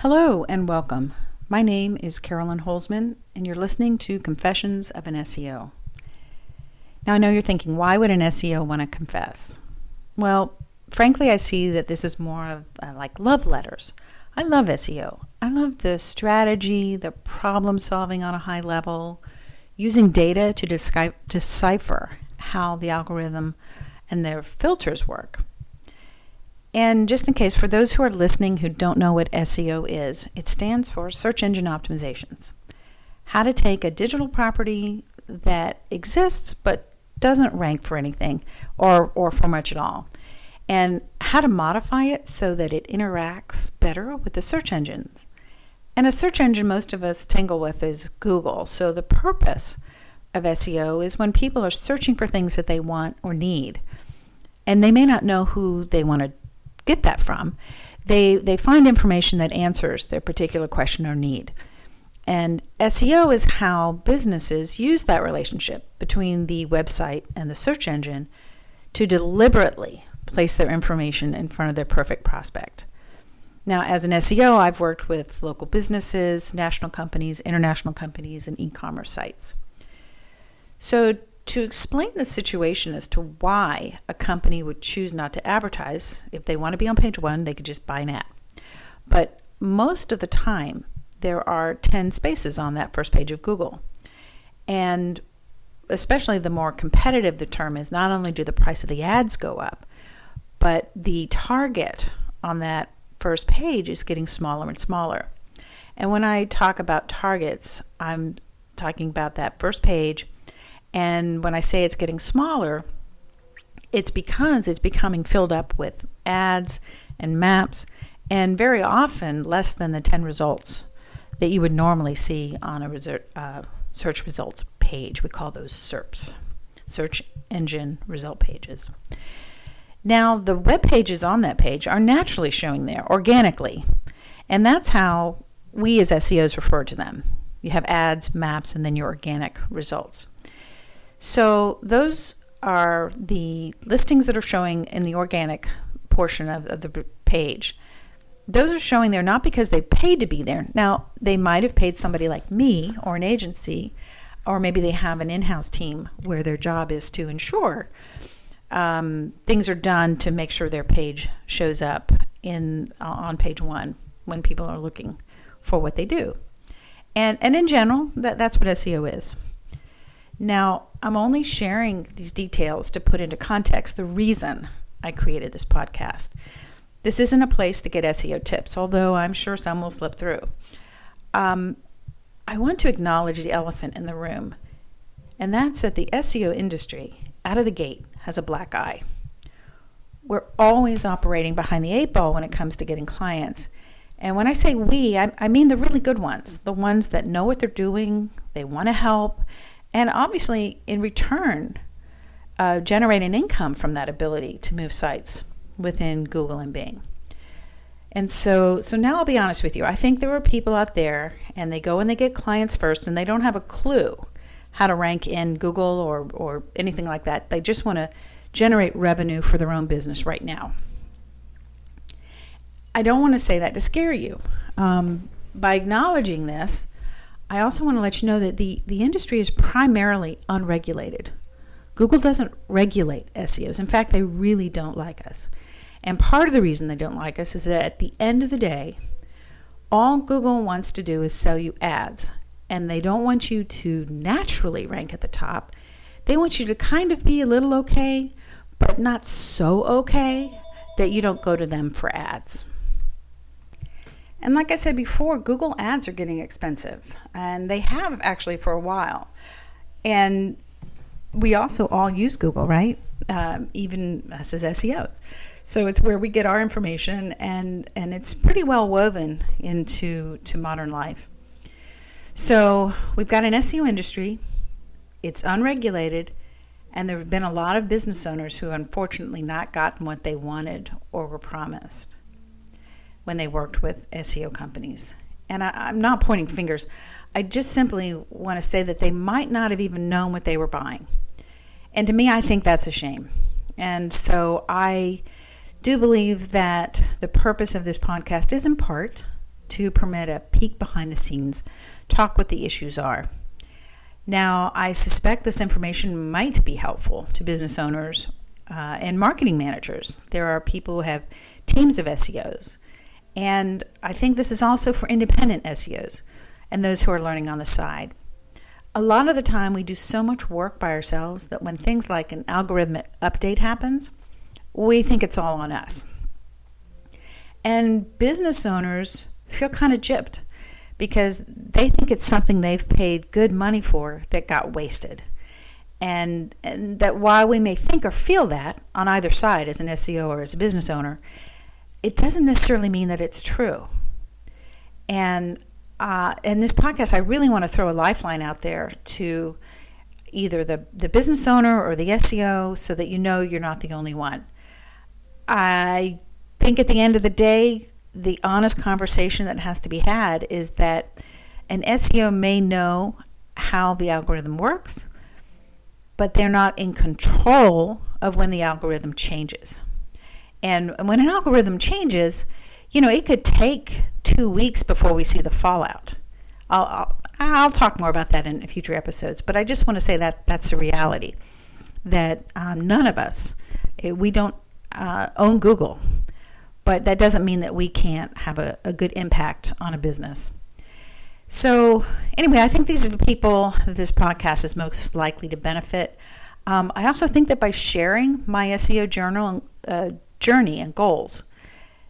Hello and welcome. My name is Carolyn Holzman, and you're listening to Confessions of an SEO. Now, I know you're thinking, why would an SEO want to confess? Well, frankly, I see that this is more of like love letters. I love SEO. I love the strategy, the problem solving on a high level, using data to decipher how the algorithm and their filters work. And just in case, for those who are listening who don't know what SEO is, it stands for Search Engine Optimizations. How to take a digital property that exists but doesn't rank for anything or for much at all, and how to modify it so that it interacts better with the search engines. And a search engine most of us tangle with is Google. So the purpose of SEO is when people are searching for things that they want or need, and they may not know who they want to get that from. They find information that answers their particular question or need. And SEO is how businesses use that relationship between the website and the search engine to deliberately place their information in front of their perfect prospect. Now, as an SEO, I've worked with local businesses, national companies, international companies, and e-commerce sites. So to explain the situation as to why a company would choose not to advertise, if they want to be on page one, they could just buy an ad. But most of the time, there are 10 spaces on that first page of Google. And especially the more competitive the term is, not only do the price of the ads go up, but the target on that first page is getting smaller and smaller. And when I talk about targets, I'm talking about that first page. And when I say it's getting smaller, it's because it's becoming filled up with ads and maps, and very often less than the 10 results that you would normally see on a search results page. We call those SERPs, search engine result pages. Now, the web pages on that page are naturally showing there organically, and that's how we as SEOs refer to them. You have ads, maps, and then your organic results. So those are the listings that are showing in the organic portion of the page. Those are showing there not because they paid to be there. Now, they might have paid somebody like me or an agency, or maybe they have an in-house team where their job is to ensure things are done to make sure their page shows up on page one when people are looking for what they do. And in general, that's what SEO is. Now, I'm only sharing these details to put into context the reason I created this podcast. This isn't a place to get SEO tips, although I'm sure some will slip through. I want to acknowledge the elephant in the room, and that's that the SEO industry, out of the gate, has a black eye. We're always operating behind the eight ball when it comes to getting clients. And when I say we, I mean the really good ones, the ones that know what they're doing, they want to help, and obviously, in return, generate an income from that ability to move sites within Google and Bing. And so now I'll be honest with you. I think there are people out there, and they go and they get clients first, and they don't have a clue how to rank in Google or anything like that. They just want to generate revenue for their own business right now. I don't want to say that to scare you. By acknowledging this, I also want to let you know that the industry is primarily unregulated. Google doesn't regulate SEOs. In fact, they really don't like us. And part of the reason they don't like us is that at the end of the day, all Google wants to do is sell you ads. And they don't want you to naturally rank at the top. They want you to kind of be a little okay, but not so okay that you don't go to them for ads. And like I said before, Google ads are getting expensive, and they have actually for a while. And we also all use Google, right? Even us as SEOs. So it's where we get our information, and it's pretty well woven into modern life. So we've got an SEO industry. It's unregulated, and there have been a lot of business owners who unfortunately not gotten what they wanted or were promised when they worked with SEO companies. And I'm not pointing fingers. I just simply want to say that they might not have even known what they were buying. And to me, I think that's a shame. And so I do believe that the purpose of this podcast is in part to permit a peek behind the scenes, talk what the issues are. Now, I suspect this information might be helpful to business owners and marketing managers. There are people who have teams of SEOs. And I think this is also for independent SEOs and those who are learning on the side. A lot of the time we do so much work by ourselves that when things like an algorithmic update happens, we think it's all on us. And business owners feel kind of gypped because they think it's something they've paid good money for that got wasted. And that while we may think or feel that on either side as an SEO or as a business owner, it doesn't necessarily mean that it's true. And in this podcast, I really want to throw a lifeline out there to either the business owner or the SEO so that you know you're not the only one. I think at the end of the day, the honest conversation that has to be had is that an SEO may know how the algorithm works, but they're not in control of when the algorithm changes. And when an algorithm changes, it could take 2 weeks before we see the fallout. I'll talk more about that in future episodes, but I just want to say that that's the reality, that none of us, we don't own Google, but that doesn't mean that we can't have a good impact on a business. So anyway, I think these are the people that this podcast is most likely to benefit. I also think that by sharing my SEO journey and goals,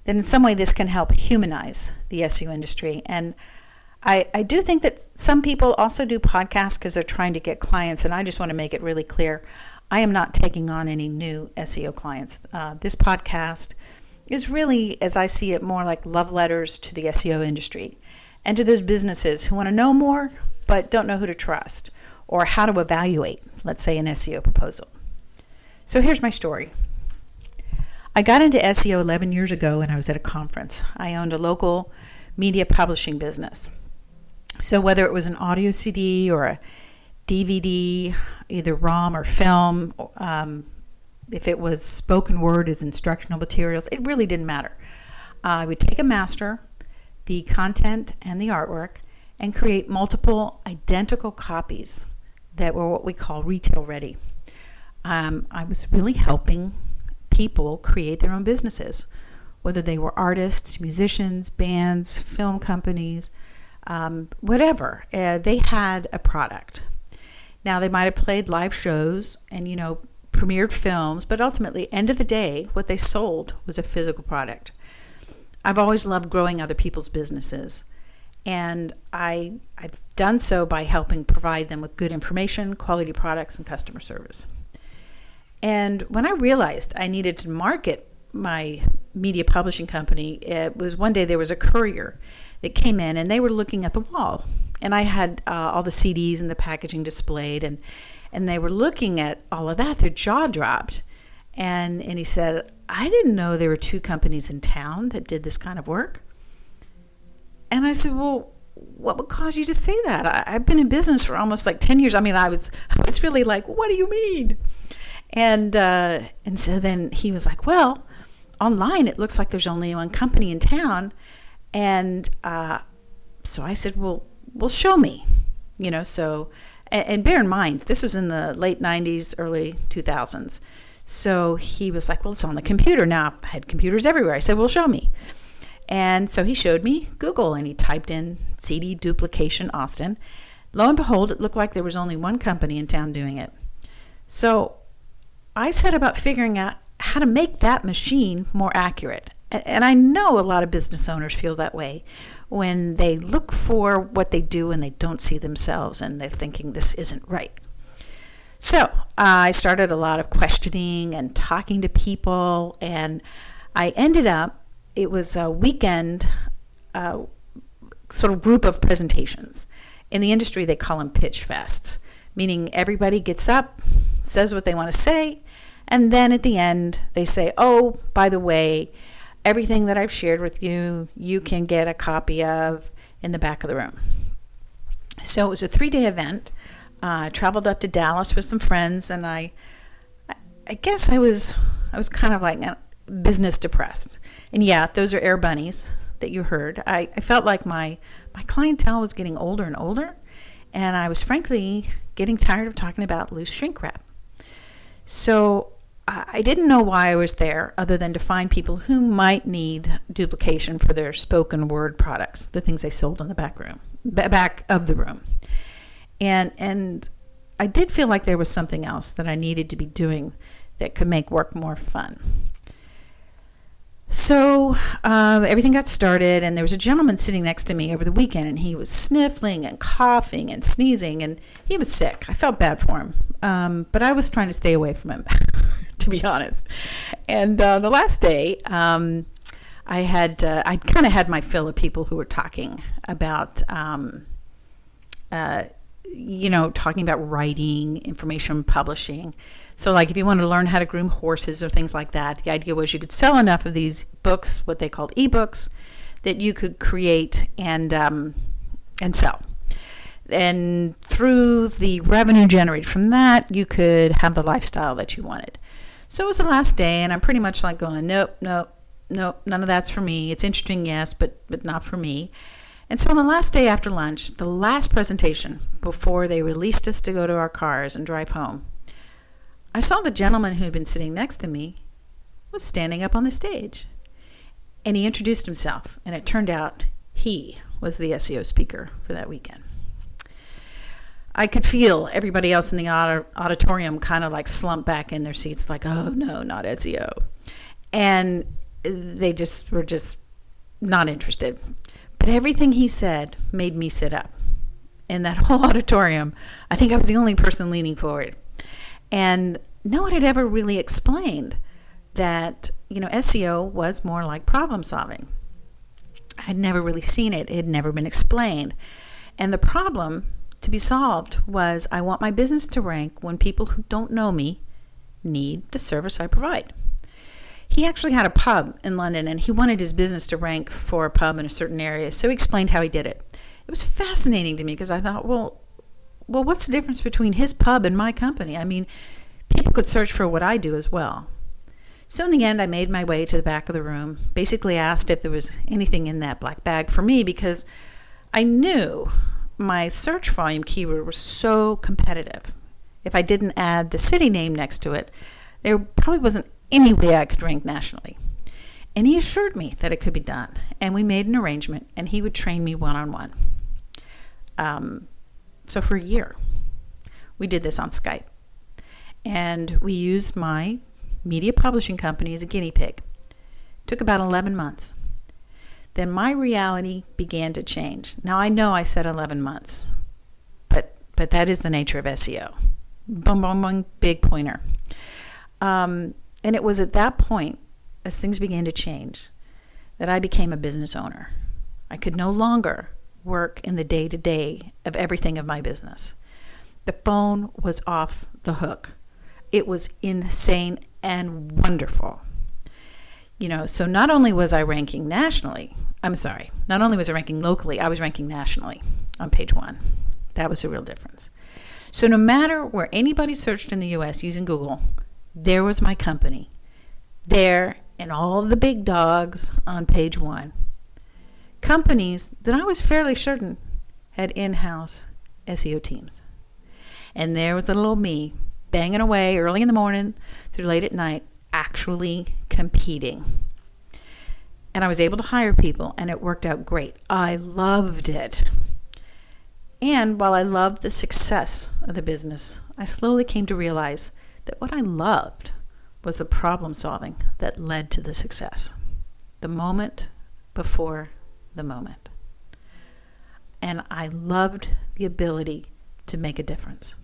then in some way this can help humanize the SEO industry. And I do think that some people also do podcasts because they're trying to get clients, and I just want to make it really clear, I am not taking on any new SEO clients. This podcast is really, as I see it, more like love letters to the SEO industry and to those businesses who want to know more but don't know who to trust or how to evaluate, let's say, an SEO proposal. So here's my story. I got into SEO 11 years ago when I was at a conference. I owned a local media publishing business. So whether it was an audio CD or a DVD, either ROM or film, if it was spoken word as instructional materials, it really didn't matter. I would take a master, the content and the artwork, and create multiple identical copies that were what we call retail ready. I was really helping people create their own businesses, whether they were artists, musicians, bands, film companies, whatever. They had a product. Now, they might have played live shows and, premiered films, but ultimately, end of the day, what they sold was a physical product. I've always loved growing other people's businesses, and I've done so by helping provide them with good information, quality products, and customer service. And when I realized I needed to market my media publishing company, it was one day there was a courier that came in and they were looking at the wall. And I had all the CDs and the packaging displayed, and they were looking at all of that. Their jaw dropped. And he said, I didn't know there were 2 companies in town that did this kind of work. And I said, well, what would cause you to say that? I've been in business for almost like 10 years. I mean, I was really like, what do you mean? And so then he was like, well, online it looks like there's only one company in town. And so I said, well, show me. So, and bear in mind, this was in the late 90s, early 2000s. So he was like, well, it's on the computer. Now, I had computers everywhere. I said, well, show me. And so he showed me Google, and he typed in CD duplication Austin. Lo and behold, it looked like there was only one company in town doing it. So I set about figuring out how to make that machine more accurate. And I know a lot of business owners feel that way when they look for what they do and they don't see themselves and they're thinking this isn't right. So I started a lot of questioning and talking to people, and I ended up, it was a weekend sort of group of presentations. In the industry, they call them pitch fests, meaning everybody gets up, says what they want to say, and then at the end, they say, oh, by the way, everything that I've shared with you, you can get a copy of in the back of the room. So it was a 3-day event. I traveled up to Dallas with some friends, and I guess I was kind of like business depressed. And yeah, those are air bunnies. that you heard. I felt like my clientele was getting older and older, and I was frankly getting tired of talking about loose shrink wrap. So I didn't know why I was there other than to find people who might need duplication for their spoken word products, the things they sold in the back of the room. And I did feel like there was something else that I needed to be doing that could make work more fun. So everything got started, and there was a gentleman sitting next to me over the weekend, and he was sniffling and coughing and sneezing, and he was sick. I felt bad for him, but I was trying to stay away from him, to be honest. And the last day, I'd kind of had my fill of people who were talking about talking about writing, information publishing. So like if you wanted to learn how to groom horses or things like that, the idea was you could sell enough of these books, what they called ebooks, that you could create and sell. And through the revenue generated from that, you could have the lifestyle that you wanted. So it was the last day, and I'm pretty much like going, nope, none of that's for me. It's interesting, yes, but not for me. And so on the last day after lunch, the last presentation before they released us to go to our cars and drive home, I saw the gentleman who had been sitting next to me was standing up on the stage. And he introduced himself, and it turned out he was the SEO speaker for that weekend. I could feel everybody else in the auditorium kind of like slump back in their seats like, oh no, not SEO. And they were just not interested. But everything he said made me sit up. In that whole auditorium, I think I was the only person leaning forward. And no one had ever really explained that, SEO was more like problem solving. I'd never really seen it. It had never been explained. And the problem to be solved was I want my business to rank when people who don't know me need the service I provide. He actually had a pub in London, and he wanted his business to rank for a pub in a certain area, so he explained how he did it. It was fascinating to me because I thought, well, what's the difference between his pub and my company? I mean, people could search for what I do as well. So in the end, I made my way to the back of the room, basically asked if there was anything in that black bag for me because I knew my search volume keyword was so competitive. If I didn't add the city name next to it, there probably wasn't any way I could rank nationally. And he assured me that it could be done. And we made an arrangement, and he would train me one-on-one. So for a year, we did this on Skype. And we used my media publishing company as a guinea pig. It took about 11 months. Then my reality began to change. Now I know I said 11 months, but that is the nature of SEO. Boom, boom, boom, big pointer. And it was at that point, as things began to change, that I became a business owner. I could no longer work in the day-to-day of everything of my business. The phone was off the hook. It was insane and wonderful. So not only was I ranking locally, I was ranking nationally on page 1. That was a real difference. So no matter where anybody searched in the U.S. using Google, there was my company. There, and all the big dogs on page 1. Companies that I was fairly certain had in-house SEO teams. And there was the little me, banging away early in the morning through late at night, actually competing. And I was able to hire people, and it worked out great. I loved it. And while I loved the success of the business, I slowly came to realize that what I loved was the problem solving that led to the success. The moment before the moment. And I loved the ability to make a difference.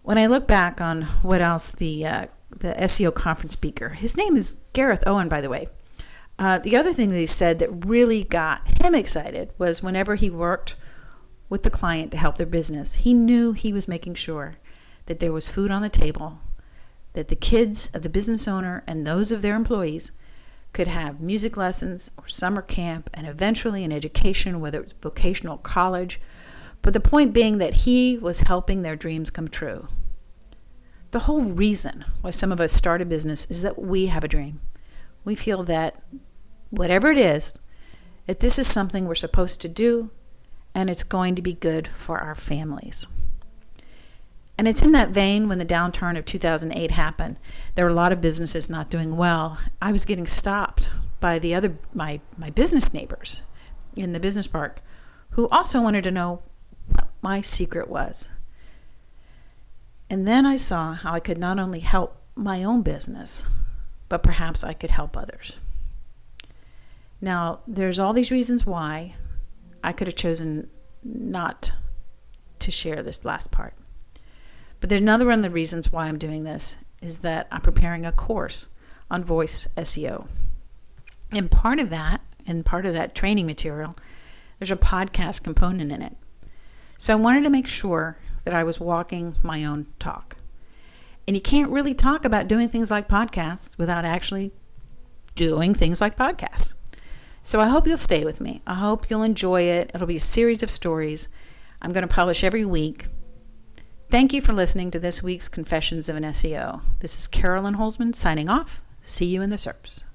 When I look back on what else the SEO conference speaker, his name is Gareth Owen, by the way. The other thing that he said that really got him excited was whenever he worked with the client to help their business, he knew he was making sure that there was food on the table, that the kids of the business owner and those of their employees could have music lessons or summer camp and eventually an education, whether it was vocational college. But the point being that he was helping their dreams come true. The whole reason why some of us start a business is that we have a dream. We feel that whatever it is, that this is something we're supposed to do, and it's going to be good for our families. And it's in that vein when the downturn of 2008 happened. There were a lot of businesses not doing well. I was getting stopped by my business neighbors in the business park who also wanted to know what my secret was. And then I saw how I could not only help my own business, but perhaps I could help others. Now, there's all these reasons why I could have chosen not to share this last part. But there's another one of the reasons why I'm doing this is that I'm preparing a course on voice SEO. And part of that training material, there's a podcast component in it. So I wanted to make sure that I was walking my own talk. And you can't really talk about doing things like podcasts without actually doing things like podcasts. So I hope you'll stay with me. I hope you'll enjoy it. It'll be a series of stories. I'm going to publish every week. Thank you for listening to this week's Confessions of an SEO. This is Carolyn Holzman signing off. See you in the SERPs.